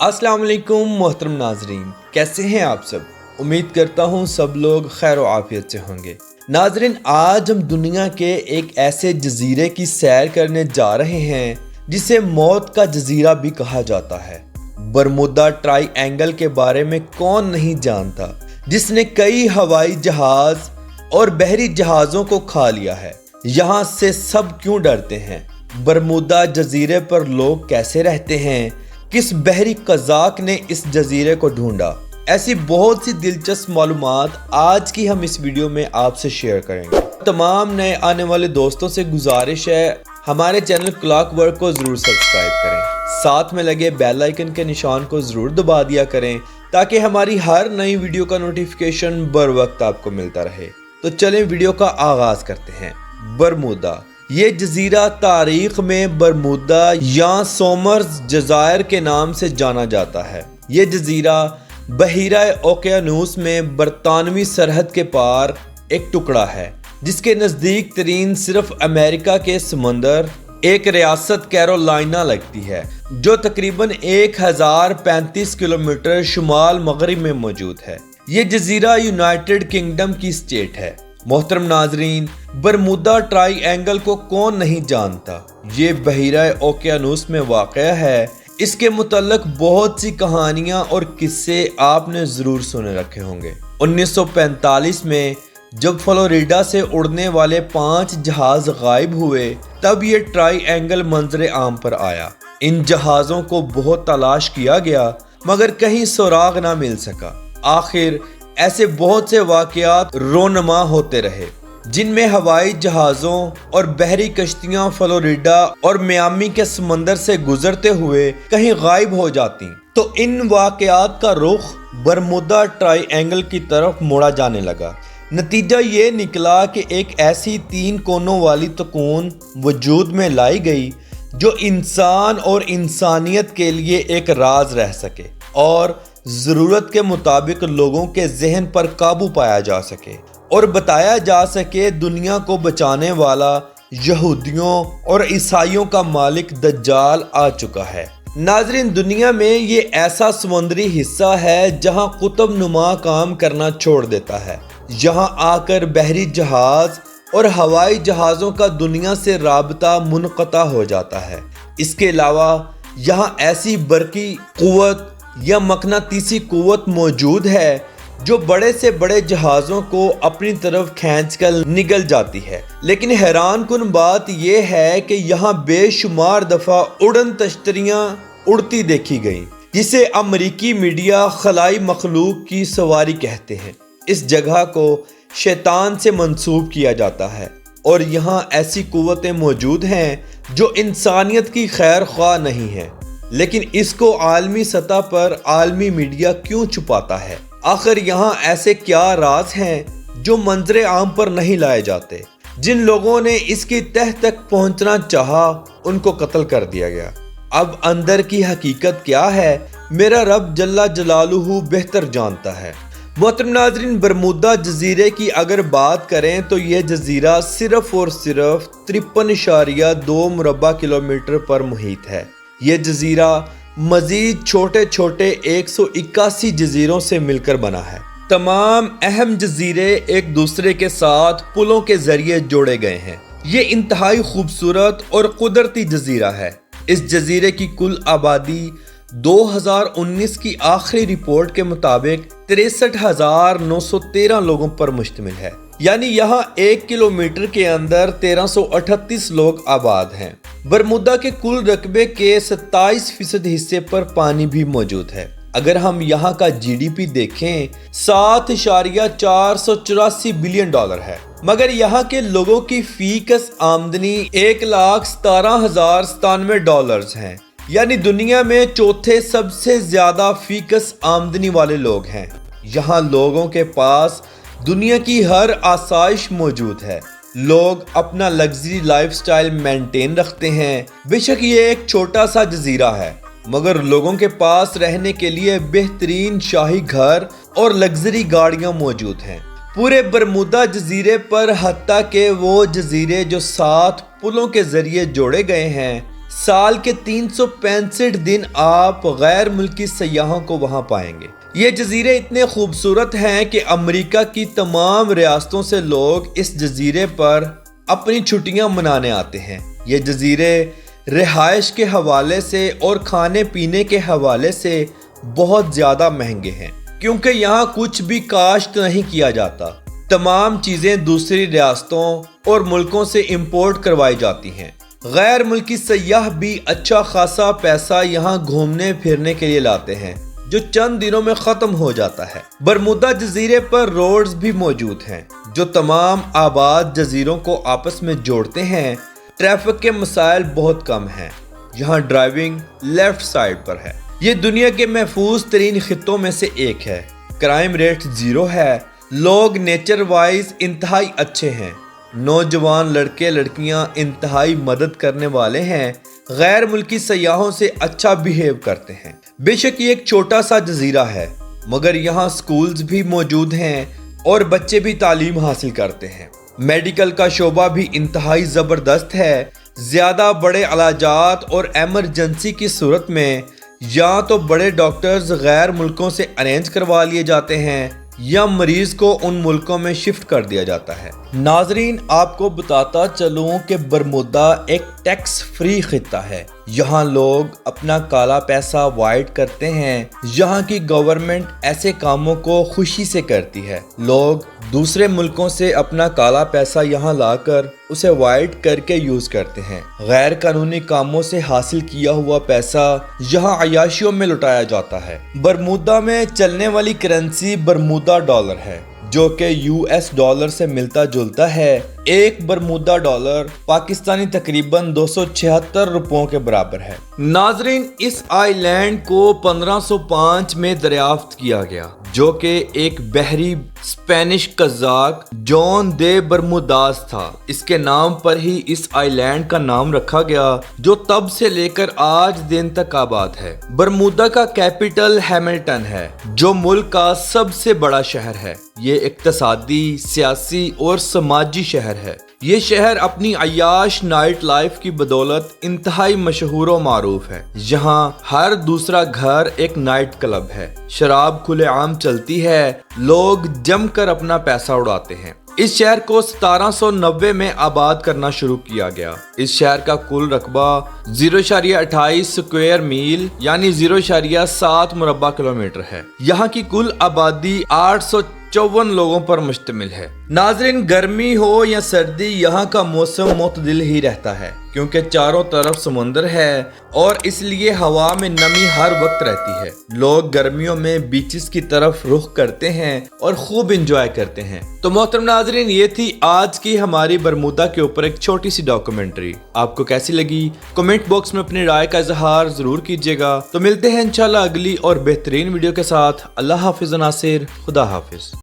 अस्सलाम वालेकुम मोहतरम नाजरीन, कैसे हैं आप सब। उम्मीद करता हूँ सब लोग खैर व आफियत से होंगे। नाजरीन, आज हम दुनिया के एक ऐसे जजीरे की सैर करने जा रहे हैं जिसे मौत का जजीरा भी कहा जाता है। बरमुदा ट्राईएंगल के बारे में कौन नहीं जानता, जिसने कई हवाई जहाज और बहरी जहाज़ों को खा लिया है। यहाँ से सब क्यों डरते हैं, बरमुदा जजीरे पर लोग कैसे रहते हैं, किस बहरी कज़ाक ने इस जजीरे को ढूंढा, ऐसी बहुत सी दिलचस्प मालूमात आज की हम इस वीडियो में आपसे शेयर करेंगे। तमाम नए आने वाले दोस्तों से गुजारिश है, हमारे चैनल क्लॉकवर्क को ज़रूर सब्सक्राइब करें, साथ में लगे बेल आइकन के निशान को ज़रूर दबा दिया करें ताकि हमारी हर नई वीडियो का नोटिफिकेशन बर वक्त आपको मिलता रहे। तो चलें वीडियो का आगाज़ करते हैं। बरमुदा, ये जजीरा तारीख में बरमुदा या सोमर्स जज़ायर के नाम से जाना जाता है। ये जजीरा बहीरा ओकियानूस में बरतानवी सरहद के पार एक टुकड़ा है, जिसके नज़दीक तरीन सिर्फ अमेरिका के समंदर एक रियासत कैरोलिना लगती है, जो तकरीबन 1035 किलोमीटर शुमाल मगरिब में मौजूद है। ये जजीरा यूनाइटेड किंगडम की स्टेट है। मोहतरम नाजरीन, बरमुदा ट्राईएंगल को कौन नहीं जानता। ये बहीरा ओकियानूस में वाक़या है। इसके मुतल्लक बहुत सी कहानियाँ और किस्से आपने ज़रूर सुने रखे होंगे। 1945 में जब फ्लोरिडा से उड़ने वाले 5 जहाज़ गायब हुए, तब ये ट्राईएंगल मंजर आम पर आया। इन जहाज़ों को बहुत तलाश किया गया मगर कहीं सुराग ना मिल सका। आखिर ऐसे बहुत से वाक़यात रोनमा होते रहे, जिनमें हवाई जहाज़ों और बहरी कश्तियाँ फ्लोरिडा और मियामी के समंदर से गुजरते हुए कहीं गायब हो जाती, तो इन वाक़यात का रुख बरमुदा ट्राईएंगल की तरफ मोड़ा जाने लगा। नतीजा ये निकला कि एक ऐसी 3 कोनों वाली तकून वजूद में लाई गई जो इंसान और इंसानियत के लिए एक राज रह सके और ज़रूरत के मुताबिक लोगों के जहन पर काबू पाया जा सके और बताया जा सके दुनिया को बचाने वाला यहूदियों और ईसाइयों का मालिक दज्जाल आ चुका है। नाजरीन, दुनिया में ये ऐसा समुद्री हिस्सा है जहां कुतुब नुमा काम करना छोड़ देता है। यहाँ आकर बहरी जहाज और हवाई जहाज़ों का दुनिया से राबता मुनक़ता हो जाता है। इसके अलावा यहाँ ऐसी बरकी क़ुव्वत या मकनातीसी क़ुव्वत मौजूद है जो बड़े से बड़े जहाज़ों को अपनी तरफ खींचकर निगल जाती है। लेकिन हैरान कुन बात यह है कि यहाँ बेशुमार दफ़ा उड़न तश्तरियाँ उड़ती देखी गई, जिसे अमरीकी मीडिया खलाई मखलूक की सवारी कहते हैं। इस जगह को शैतान से मंसूब किया जाता है और यहाँ ऐसी क़ुव्वतें मौजूद हैं जो इंसानियत की खैर ख्वाह नहीं है, लेकिन इसको आलमी सतह पर आलमी मीडिया क्यों छुपाता है। आखिर यहाँ ऐसे क्या राज हैं जो मंजरे आम पर नहीं लाए जाते। जिन लोगों ने इसकी तह तक पहुँचना चाहा, उनको कत्ल कर दिया गया। अब अंदर की हकीकत क्या है, मेरा रब जल्ला जलालुहु बेहतर जानता है। मोहतरम नाज़रीन, बरमुदा जजीरे की अगर बात करें तो यह जजीरा सिर्फ और सिर्फ 53.2 मुरबा किलोमीटर पर मुहित है। यह जजीरा मजीद छोटे छोटे 181 जजीरों से मिलकर बना है। तमाम अहम जजीरे एक दूसरे के साथ पुलों के जरिए जोड़े गए हैं। ये इंतहाई खूबसूरत और कुदरती जजीरा है। इस जजीरे की कुल आबादी 2019 की आखिरी रिपोर्ट के मुताबिक 63,913 लोगों पर मुश्तमिल है। यानी यहाँ 1 किलोमीटर के अंदर 1338 लोग आबाद हैं। बरमुदा के कुल रकबे के 27% हिस्से पर पानी भी मौजूद है। अगर हम यहाँ का GDP देखें, 7.484 बिलियन डॉलर है, मगर यहाँ के लोगों की फीकस आमदनी 1,17,097 डॉलर्स हैं। यानी दुनिया में चौथे सबसे ज्यादा फीकस आमदनी वाले लोग हैं। यहाँ लोगों के पास दुनिया की हर आसाइश मौजूद है। लोग अपना लग्जरी लाइफस्टाइल मेंटेन रखते हैं। बेशक ये एक छोटा सा जजीरा है, मगर लोगों के पास रहने के लिए बेहतरीन शाही घर और लग्जरी गाड़ियां मौजूद हैं। पूरे बरमुदा जजीरे पर हत्ता के वो जजीरे जो 7 पुलों के जरिए जोड़े गए हैं, سال کے 365 دن آپ غیر ملکی سیاحوں کو وہاں پائیں گے۔ یہ جزیرے اتنے خوبصورت ہیں کہ امریکہ کی تمام ریاستوں سے لوگ اس جزیرے پر اپنی چھٹیاں منانے آتے ہیں۔ یہ جزیرے رہائش کے حوالے سے اور کھانے پینے کے حوالے سے بہت زیادہ مہنگے ہیں، کیونکہ یہاں کچھ بھی کاشت نہیں کیا جاتا۔ تمام چیزیں دوسری ریاستوں اور ملکوں سے امپورٹ کروائی جاتی ہیں۔ غیر ملکی سیاح بھی اچھا خاصا پیسہ یہاں گھومنے پھرنے کے لیے لاتے ہیں، جو چند دنوں میں ختم ہو جاتا ہے۔ برمودا جزیرے پر روڈز بھی موجود ہیں جو تمام آباد جزیروں کو آپس میں جوڑتے ہیں۔ ٹریفک کے مسائل بہت کم ہیں، یہاں ڈرائیونگ لیفٹ سائیڈ پر ہے۔ یہ دنیا کے محفوظ ترین خطوں میں سے ایک ہے۔ کرائم ریٹ 0 ہے، لوگ نیچر وائز انتہائی اچھے ہیں، نوجوان لڑکے لڑکیاں انتہائی مدد کرنے والے ہیں، غیر ملکی سیاحوں سے اچھا بیہیو کرتے ہیں۔ بے شک یہ ایک چھوٹا سا جزیرہ ہے، مگر یہاں سکولز بھی موجود ہیں اور بچے بھی تعلیم حاصل کرتے ہیں۔ میڈیکل کا شعبہ بھی انتہائی زبردست ہے۔ زیادہ بڑے علاجات اور ایمرجنسی کی صورت میں یا تو بڑے ڈاکٹرز غیر ملکوں سے ارینج کروا لیے جاتے ہیں یا مریض کو ان ملکوں میں شفٹ کر دیا جاتا ہے۔ ناظرین، آپ کو بتاتا چلوں کہ برمودا ایک ٹیکس فری خطہ ہے۔ یہاں لوگ اپنا کالا پیسہ وائٹ کرتے ہیں۔ یہاں کی گورنمنٹ ایسے کاموں کو خوشی سے کرتی ہے۔ لوگ دوسرے ملکوں سے اپنا کالا پیسہ یہاں لا کر اسے وائٹ کر کے یوز کرتے ہیں۔ غیر قانونی کاموں سے حاصل کیا ہوا پیسہ یہاں عیاشیوں میں لٹایا جاتا ہے۔ برمودا میں چلنے والی کرنسی برمودا ڈالر ہے، جو کہ US ڈالر سے ملتا جلتا ہے۔ ایک برمودا ڈالر پاکستانی تقریباً 276 روپوں کے برابر ہے۔ ناظرین، اس آئی لینڈ کو 1505 میں دریافت کیا گیا، جو کہ ایک بحری اسپینش قزاق جون دے برموداز تھا۔ اس کے نام پر ہی اس آئی لینڈ کا نام رکھا گیا، جو تب سے لے کر آج دن تک آباد ہے۔ برمودا کا کیپٹل ہیملٹن ہے، جو ملک کا سب سے بڑا شہر ہے۔ یہ اقتصادی، سیاسی اور سماجی شہر ہے۔ یہ شہر اپنی عیاش نائٹ لائف کی بدولت انتہائی مشہور و معروف ہے۔ یہاں ہر دوسرا گھر ایک نائٹ کلب ہے، شراب کھلے عام چلتی ہے، لوگ جم کر اپنا پیسہ اڑاتے ہیں۔ اس شہر کو 1790 میں آباد کرنا شروع کیا گیا۔ اس شہر کا کل رقبہ 0.28 سکوائر میل یعنی 0.7 مربع کلومیٹر ہے۔ یہاں کی کل آبادی 854 لوگوں پر مشتمل ہے۔ ناظرین، گرمی ہو یا سردی، یہاں کا موسم معتدل ہی رہتا ہے، کیونکہ چاروں طرف سمندر ہے اور اس لیے ہوا میں نمی ہر وقت رہتی ہے۔ لوگ گرمیوں میں بیچز کی طرف رخ کرتے ہیں اور خوب انجوائے کرتے ہیں۔ تو محترم ناظرین، یہ تھی آج کی ہماری برمودا کے اوپر ایک چھوٹی سی ڈاکومنٹری۔ آپ کو کیسی لگی؟ کمنٹ باکس میں اپنی رائے کا اظہار ضرور کیجیے گا۔ تو ملتے ہیں انشاءاللہ اگلی اور بہترین ویڈیو کے ساتھ۔ اللہ حافظ ناصر، خدا حافظ۔